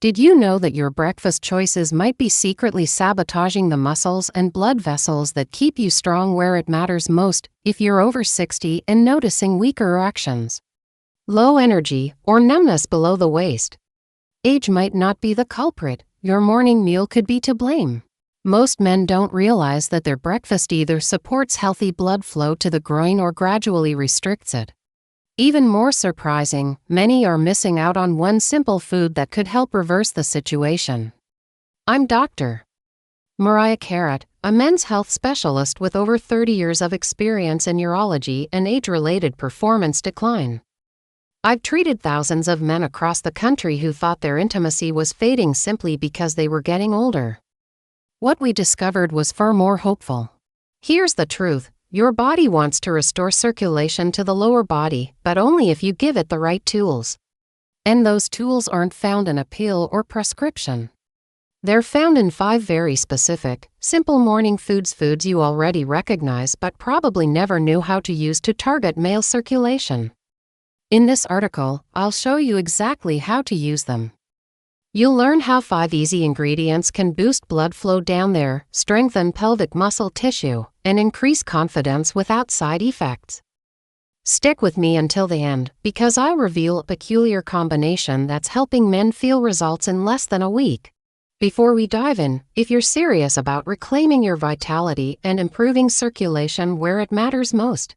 Did you know that your breakfast choices might be secretly sabotaging the muscles and blood vessels that keep you strong where it matters most if you're over 60 and noticing weaker erections, low energy, or numbness below the waist? Age might not be the culprit. Your morning meal could be to blame. Most men don't realize that their breakfast either supports healthy blood flow to the groin or gradually restricts it. Even more surprising, many are missing out on one simple food that could help reverse the situation. I'm Dr. Mariah Khyrat, a men's health specialist with over 30 years of experience in urology and age-related performance decline. I've treated thousands of men across the country who thought their intimacy was fading simply because they were getting older. What we discovered was far more hopeful. Here's the truth. Your body wants to restore circulation to the lower body, but only if you give it the right tools. And those tools aren't found in a pill or prescription. They're found in 5 very specific, simple morning foods you already recognize but probably never knew how to use to target male circulation. In this article, I'll show you exactly how to use them. You'll learn how 5 easy ingredients can boost blood flow down there, strengthen pelvic muscle tissue, and increase confidence without side effects. Stick with me until the end, because I'll reveal a peculiar combination that's helping men feel results in less than a week. Before we dive in, if you're serious about reclaiming your vitality and improving circulation where it matters most,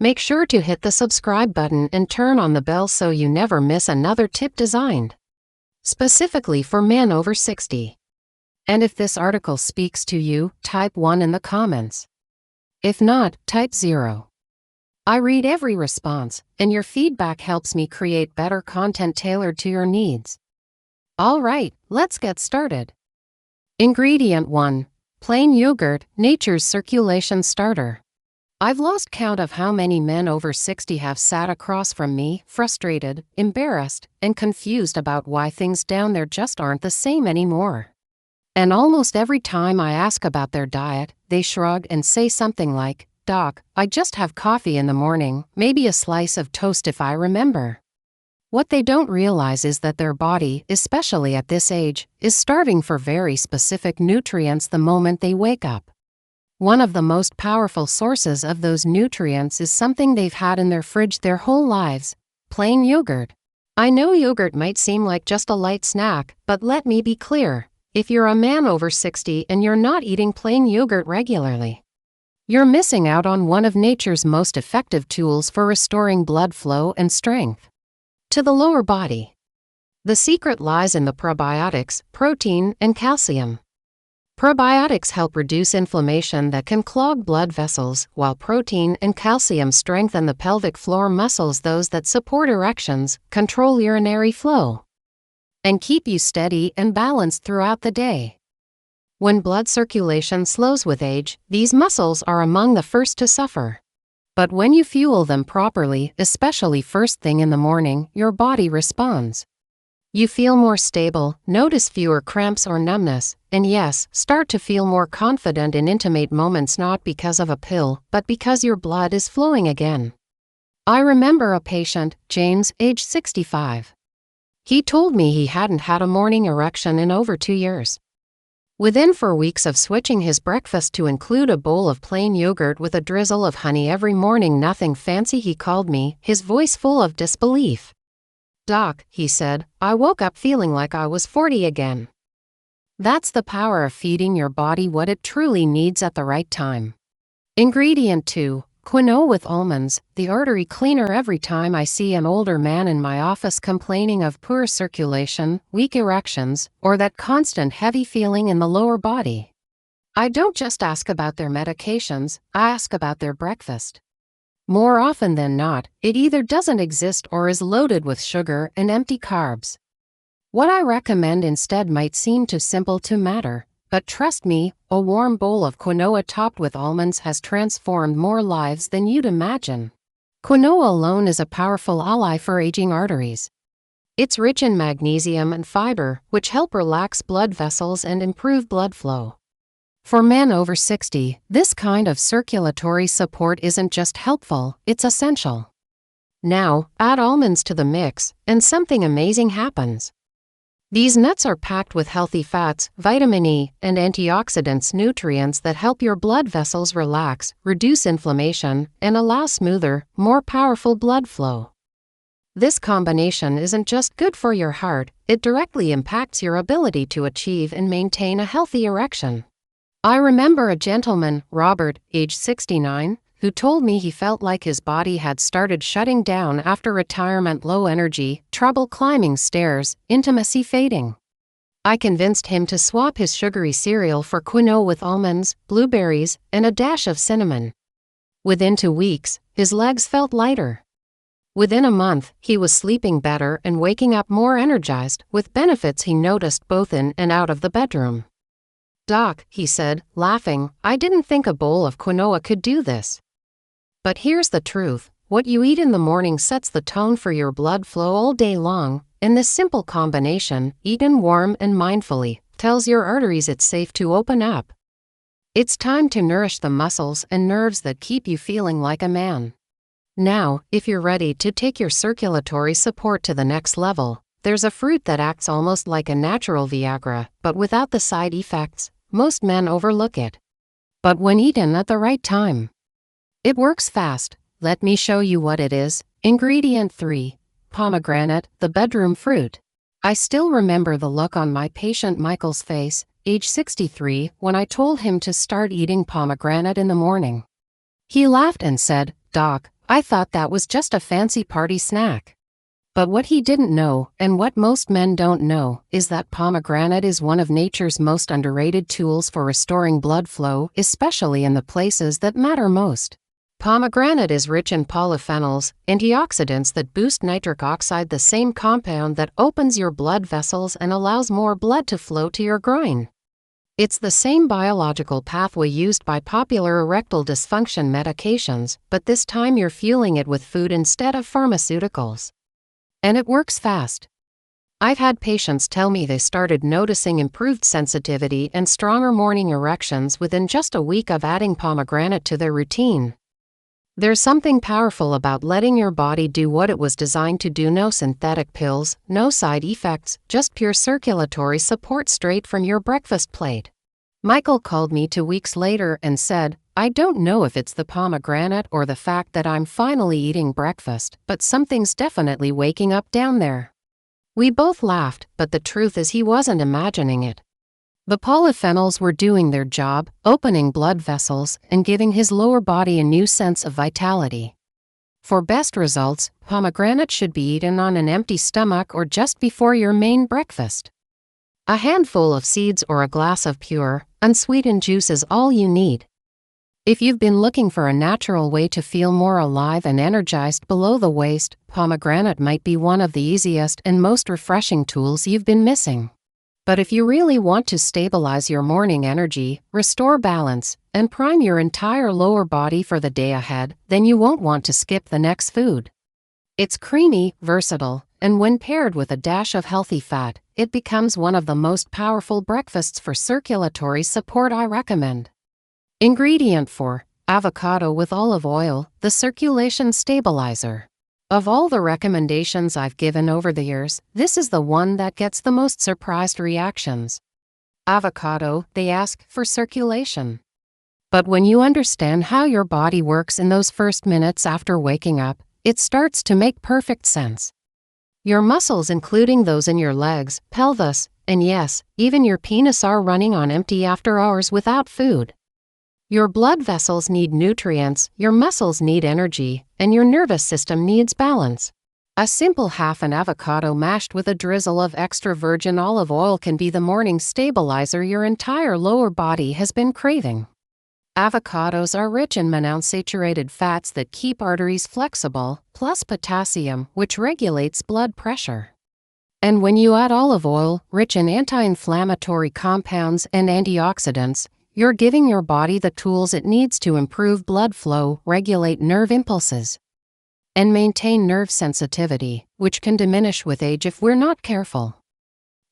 make sure to hit the subscribe button and turn on the bell so you never miss another tip designed specifically for men over 60. And if this article speaks to you, type 1 in the comments. If not, type 0. I read every response, and your feedback helps me create better content tailored to your needs. All right, let's get started. Ingredient 1. Plain yogurt, nature's circulation starter. I've lost count of how many men over 60 have sat across from me, frustrated, embarrassed, and confused about why things down there just aren't the same anymore. And almost every time I ask about their diet, they shrug and say something like, "Doc, I just have coffee in the morning, maybe a slice of toast if I remember." What they don't realize is that their body, especially at this age, is starving for very specific nutrients the moment they wake up. One of the most powerful sources of those nutrients is something they've had in their fridge their whole lives: plain yogurt. I know yogurt might seem like just a light snack, but let me be clear. If you're a man over 60 and you're not eating plain yogurt regularly, you're missing out on one of nature's most effective tools for restoring blood flow and strength to the lower body. The secret lies in the probiotics, protein, and calcium. Probiotics help reduce inflammation that can clog blood vessels, while protein and calcium strengthen the pelvic floor muscles, those that support erections, control urinary flow, and keep you steady and balanced throughout the day. When blood circulation slows with age, these muscles are among the first to suffer. But when you fuel them properly, especially first thing in the morning, your body responds. You feel more stable, notice fewer cramps or numbness, and yes, start to feel more confident in intimate moments, not because of a pill, but because your blood is flowing again. I remember a patient, James, age 65. He told me he hadn't had a morning erection in over 2 years. Within 4 weeks of switching his breakfast to include a bowl of plain yogurt with a drizzle of honey every morning, nothing fancy, he called me, his voice full of disbelief. "Doc," he said, "I woke up feeling like I was 40 again." That's the power of feeding your body what it truly needs at the right time. Ingredient 2. Quinoa with almonds, the artery cleaner. Every time I see an older man in my office complaining of poor circulation, weak erections, or that constant heavy feeling in the lower body, I don't just ask about their medications, I ask about their breakfast. More often than not, it either doesn't exist or is loaded with sugar and empty carbs. What I recommend instead might seem too simple to matter, but trust me, a warm bowl of quinoa topped with almonds has transformed more lives than you'd imagine. Quinoa alone is a powerful ally for aging arteries. It's rich in magnesium and fiber, which help relax blood vessels and improve blood flow. For men over 60, this kind of circulatory support isn't just helpful, it's essential. Now, add almonds to the mix, and something amazing happens. These nuts are packed with healthy fats, vitamin E, and antioxidants, nutrients that help your blood vessels relax, reduce inflammation, and allow smoother, more powerful blood flow. This combination isn't just good for your heart, it directly impacts your ability to achieve and maintain a healthy erection. I remember a gentleman, Robert, age 69, who told me he felt like his body had started shutting down after retirement, low energy, trouble climbing stairs, intimacy fading. I convinced him to swap his sugary cereal for quinoa with almonds, blueberries, and a dash of cinnamon. Within 2 weeks, his legs felt lighter. Within a month, he was sleeping better and waking up more energized, with benefits he noticed both in and out of the bedroom. "Doc," he said, laughing, "I didn't think a bowl of quinoa could do this." But here's the truth: what you eat in the morning sets the tone for your blood flow all day long, and this simple combination, eaten warm and mindfully, tells your arteries it's safe to open up. It's time to nourish the muscles and nerves that keep you feeling like a man. Now, if you're ready to take your circulatory support to the next level, there's a fruit that acts almost like a natural Viagra, but without the side effects. Most men overlook it. But when eaten at the right time, it works fast. Let me show you what it is. Ingredient 3. Pomegranate, the bedroom fruit. I still remember the look on my patient Michael's face, age 63, when I told him to start eating pomegranate in the morning. He laughed and said, "Doc, I thought that was just a fancy party snack." But what he didn't know, and what most men don't know, is that pomegranate is one of nature's most underrated tools for restoring blood flow, especially in the places that matter most. Pomegranate is rich in polyphenols, antioxidants that boost nitric oxide, the same compound that opens your blood vessels and allows more blood to flow to your groin. It's the same biological pathway used by popular erectile dysfunction medications, but this time you're fueling it with food instead of pharmaceuticals. And it works fast. I've had patients tell me they started noticing improved sensitivity and stronger morning erections within just a week of adding pomegranate to their routine. There's something powerful about letting your body do what it was designed to do. No synthetic pills, no side effects, just pure circulatory support straight from your breakfast plate. Michael called me 2 weeks later and said, "I don't know if it's the pomegranate or the fact that I'm finally eating breakfast, but something's definitely waking up down there." We both laughed, but the truth is he wasn't imagining it. The polyphenols were doing their job, opening blood vessels and giving his lower body a new sense of vitality. For best results, pomegranate should be eaten on an empty stomach or just before your main breakfast. A handful of seeds or a glass of pure, unsweetened juice is all you need. If you've been looking for a natural way to feel more alive and energized below the waist, pomegranate might be one of the easiest and most refreshing tools you've been missing. But if you really want to stabilize your morning energy, restore balance, and prime your entire lower body for the day ahead, then you won't want to skip the next food. It's creamy, versatile, and when paired with a dash of healthy fat, it becomes one of the most powerful breakfasts for circulatory support I recommend. Ingredient 4. Avocado with olive oil, the circulation stabilizer. Of all the recommendations I've given over the years, this is the one that gets the most surprised reactions. Avocado, they ask, for circulation. But when you understand how your body works in those first minutes after waking up, it starts to make perfect sense. Your muscles, including those in your legs, pelvis, and yes, even your penis, are running on empty after hours without food. Your blood vessels need nutrients, your muscles need energy, and your nervous system needs balance. A simple half an avocado mashed with a drizzle of extra virgin olive oil can be the morning stabilizer your entire lower body has been craving. Avocados are rich in monounsaturated fats that keep arteries flexible, plus potassium, which regulates blood pressure. And when you add olive oil, rich in anti-inflammatory compounds and antioxidants, you're giving your body the tools it needs to improve blood flow, regulate nerve impulses, and maintain nerve sensitivity, which can diminish with age if we're not careful.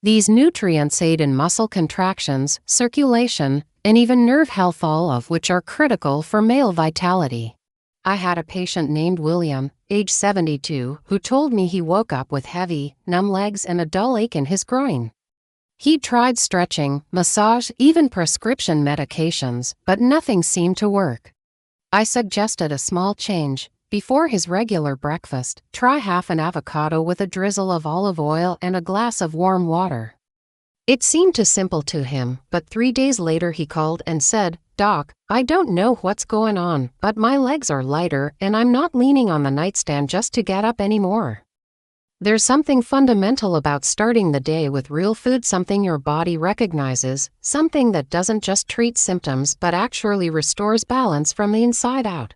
These nutrients aid in muscle contractions, circulation, and even nerve health, all of which are critical for male vitality. I had a patient named William, age 72, who told me he woke up with heavy, numb legs and a dull ache in his groin. He tried stretching, massage, even prescription medications, but nothing seemed to work. I suggested a small change. Before his regular breakfast, try half an avocado with a drizzle of olive oil and a glass of warm water. It seemed too simple to him, but 3 days later he called and said, "Doc, I don't know what's going on, but my legs are lighter and I'm not leaning on the nightstand just to get up anymore." There's something fundamental about starting the day with real food, something your body recognizes, something that doesn't just treat symptoms but actually restores balance from the inside out.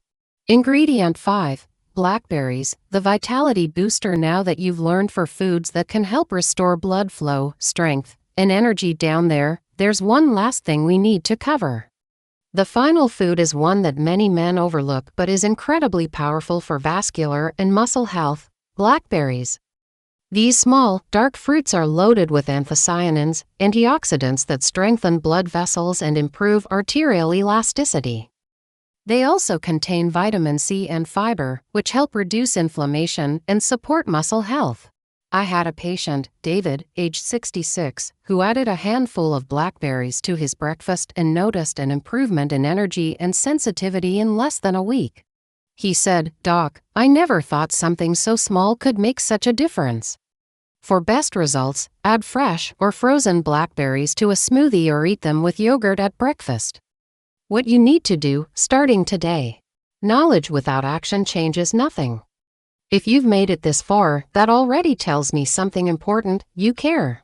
Ingredient 5. Blackberries, the vitality booster. Now that you've learned for foods that can help restore blood flow, strength, and energy down there, there's one last thing we need to cover. The final food is one that many men overlook but is incredibly powerful for vascular and muscle health: blackberries. These small, dark fruits are loaded with anthocyanins, antioxidants that strengthen blood vessels and improve arterial elasticity. They also contain vitamin C and fiber, which help reduce inflammation and support muscle health. I had a patient, David, age 66, who added a handful of blackberries to his breakfast and noticed an improvement in energy and sensitivity in less than a week. He said, "Doc, I never thought something so small could make such a difference." For best results, add fresh or frozen blackberries to a smoothie or eat them with yogurt at breakfast. What you need to do, starting today. Knowledge without action changes nothing. If you've made it this far, that already tells me something important: you care.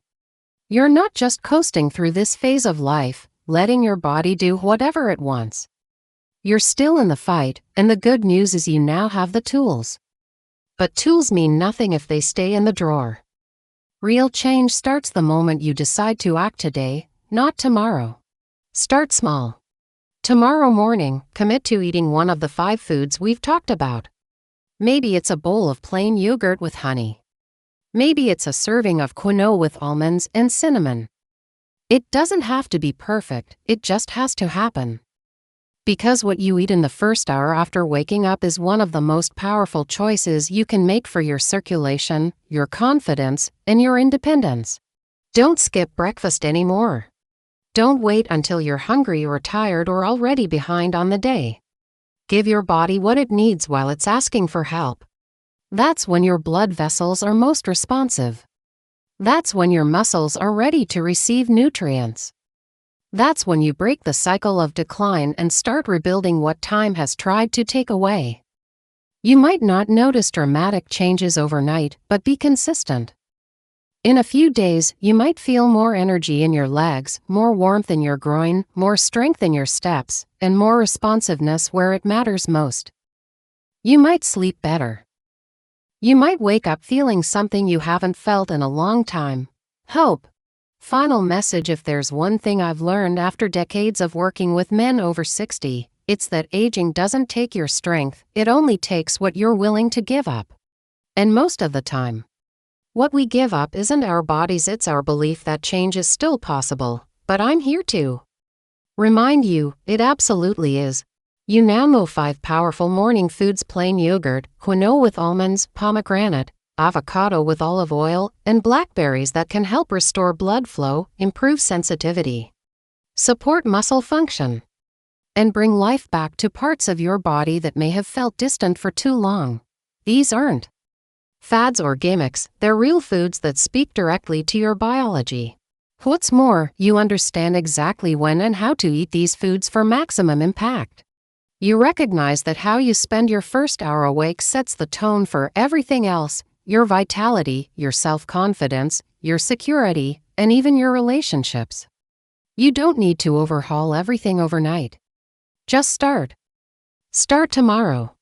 You're not just coasting through this phase of life, letting your body do whatever it wants. You're still in the fight, and the good news is you now have the tools. But tools mean nothing if they stay in the drawer. Real change starts the moment you decide to act today, not tomorrow. Start small. Tomorrow morning, commit to eating one of the 5 foods we've talked about. Maybe it's a bowl of plain yogurt with honey. Maybe it's a serving of quinoa with almonds and cinnamon. It doesn't have to be perfect, it just has to happen. Because what you eat in the first hour after waking up is one of the most powerful choices you can make for your circulation, your confidence, and your independence. Don't skip breakfast anymore. Don't wait until you're hungry or tired or already behind on the day. Give your body what it needs while it's asking for help. That's when your blood vessels are most responsive. That's when your muscles are ready to receive nutrients. That's when you break the cycle of decline and start rebuilding what time has tried to take away. You might not notice dramatic changes overnight, but be consistent. In a few days, you might feel more energy in your legs, more warmth in your groin, more strength in your steps, and more responsiveness where it matters most. You might sleep better. You might wake up feeling something you haven't felt in a long time: hope. Final message: if there's one thing I've learned after decades of working with men over 60, it's that aging doesn't take your strength, it only takes what you're willing to give up. And most of the time, what we give up isn't our bodies, it's our belief that change is still possible. But I'm here to remind you, it absolutely is. You now know 5 powerful morning foods: plain yogurt, quinoa with almonds, pomegranate, avocado with olive oil, and blackberries that can help restore blood flow, improve sensitivity, support muscle function, and bring life back to parts of your body that may have felt distant for too long. These aren't fads or gimmicks, they're real foods that speak directly to your biology. What's more, you understand exactly when and how to eat these foods for maximum impact. You recognize that how you spend your first hour awake sets the tone for everything else: your vitality, your self-confidence, your security, and even your relationships. You don't need to overhaul everything overnight. Just start. Start tomorrow.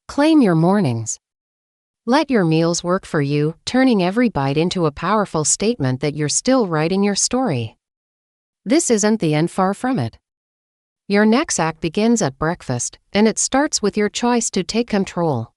Claim your mornings. Let your meals work for you, turning every bite into a powerful statement that you're still writing your story. This isn't the end, far from it. Your next act begins at breakfast, and it starts with your choice to take control.